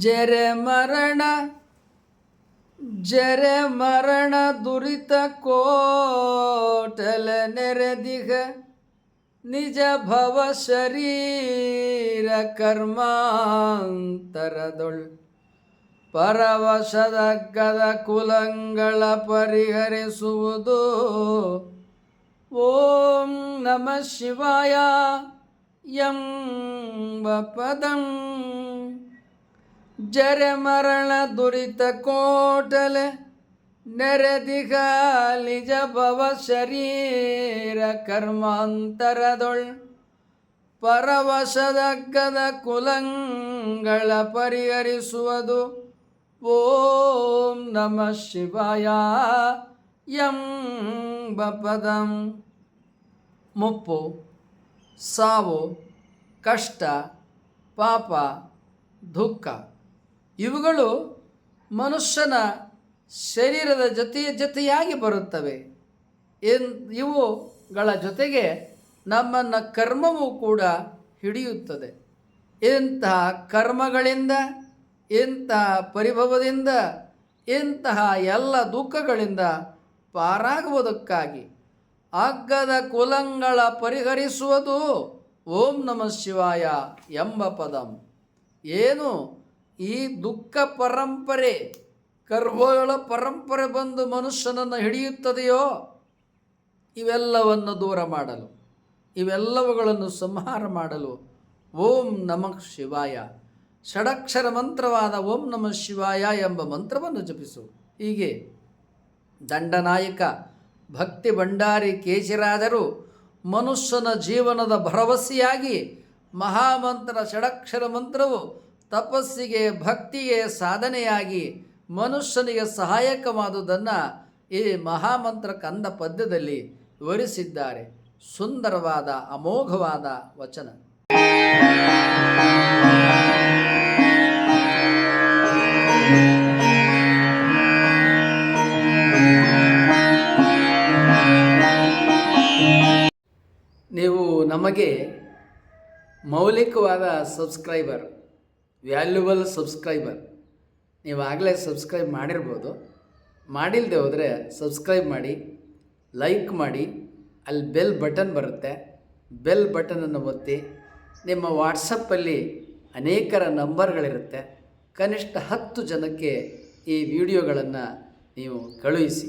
ಜರೆ ಮರಣ ದುರಿತ ಕೋಟಲ ನೆರೆದಿಗ ನಿಜ ಭವ ಶರೀರ ಕರ್ಮಾಂತರದೊಳ್ ಪರವಶದಗ್ಗದ ಕುಲಂಗಳ ಪರಿಹರಿಸುವುದು. ಓಂ ನಮಃ ಶಿವಾಯ ಎಂಬ ಪದಂ ಜರೆ ಮರಣ ದುರಿತ ಕೋಟಲೆ ನೆರೆದಿಗ ನಿಜ ಭವ ಶರೀರ ಕರ್ಮಾಂತರದೊಳ್ ಪರವಶದಗ್ಗದ ಕುಲಂಗಳ ಪರಿಹರಿಸುವುದು. ಓಂ ನಮಃ ಶಿವಾಯ ಎಂಬ ಪದಂ. ಮುಪ್ಪು, ಸಾವು, ಕಷ್ಟ, ಪಾಪ, ದುಃಖ ಇವುಗಳು ಮನುಷ್ಯನ ಶರೀರದ ಜೊತೆಯಾಗಿ ಬರುತ್ತವೆ. ಇವುಗಳ ಜೊತೆಗೆ ನಮ್ಮನ್ನು ಕರ್ಮವೂ ಕೂಡ ಹಿಡಿಯುತ್ತದೆ. ಇಂತಹ ಕರ್ಮಗಳಿಂದ, ಇಂತಹ ಪರಿಭವದಿಂದ, ಇಂತಹ ಎಲ್ಲ ದುಃಖಗಳಿಂದ ಪಾರಾಗುವುದಕ್ಕಾಗಿ ಅಗ್ಗದ ಕುಲಂಗಳ ಪರಿಹರಿಸುವುದು ಓಂ ನಮಃ ಶಿವಾಯ ಎಂಬ ಪದಂ. ಏನು ಈ ದುಃಖ ಪರಂಪರೆ, ಕರ್ಮಗಳ ಪರಂಪರೆ ಬಂದು ಮನುಷ್ಯನನ್ನು ಹಿಡಿಯುತ್ತದೆಯೋ ಇವೆಲ್ಲವನ್ನು ದೂರ ಮಾಡಲು, ಇವೆಲ್ಲವುಗಳನ್ನು ಸಂಹಾರ ಮಾಡಲು ಓಂ ನಮಃ ಶಿವಾಯ ಷಡಕ್ಷರ ಮಂತ್ರವಾದ ಓಂ ನಮಃ ಶಿವಾಯ ಎಂಬ ಮಂತ್ರವನ್ನು ಜಪಿಸು. ಹೀಗೆ ದಂಡನಾಯಕ ಭಕ್ತಿ ಭಂಡಾರಿ ಕೇಶಿರಾಜರು ಮನುಷ್ಯನ ಜೀವನದ ಭರವಸೆಯಾಗಿ ಮಹಾಮಂತ್ರ ಷಡಕ್ಷರ ಮಂತ್ರವು ತಪಸ್ಸಿಗೆ, ಭಕ್ತಿಗೆ ಸಾಧನೆಯಾಗಿ ಮನುಷ್ಯನಿಗೆ ಸಹಾಯಕವಾದುದನ್ನು ಈ ಮಹಾಮಂತ್ರ ಕಂದ ಪದ್ಯದಲ್ಲಿ ವಿವರಿಸಿದ್ದಾರೆ. ಸುಂದರವಾದ ಅಮೋಘವಾದ ವಚನ. ನೀವು ನಮಗೆ ಮೌಲಿಕವಾದ ಸಬ್ಸ್ಕ್ರೈಬರ್, ವ್ಯಾಲ್ಯೂಬಲ್ ಸಬ್ಸ್ಕ್ರೈಬರ್. ನೀವು ಆಗಲೇ ಸಬ್ಸ್ಕ್ರೈಬ್ ಮಾಡಿರ್ಬೋದು. ಮಾಡಿಲ್ಲದೆ ಹೋದರೆ ಸಬ್ಸ್ಕ್ರೈಬ್ ಮಾಡಿ, ಲೈಕ್ ಮಾಡಿ. ಅಲ್ಲಿ ಬೆಲ್ ಬಟನ್ ಬರುತ್ತೆ, ಬೆಲ್ ಬಟನನ್ನು ಒತ್ತಿ. ನಿಮ್ಮ ವಾಟ್ಸಪ್ಪಲ್ಲಿ ಅನೇಕರ ನಂಬರ್ಗಳಿರುತ್ತೆ. ಕನಿಷ್ಠ 10 ಜನಕ್ಕೆ ಈ ವಿಡಿಯೋಗಳನ್ನು ನೀವು ಕಳುಹಿಸಿ.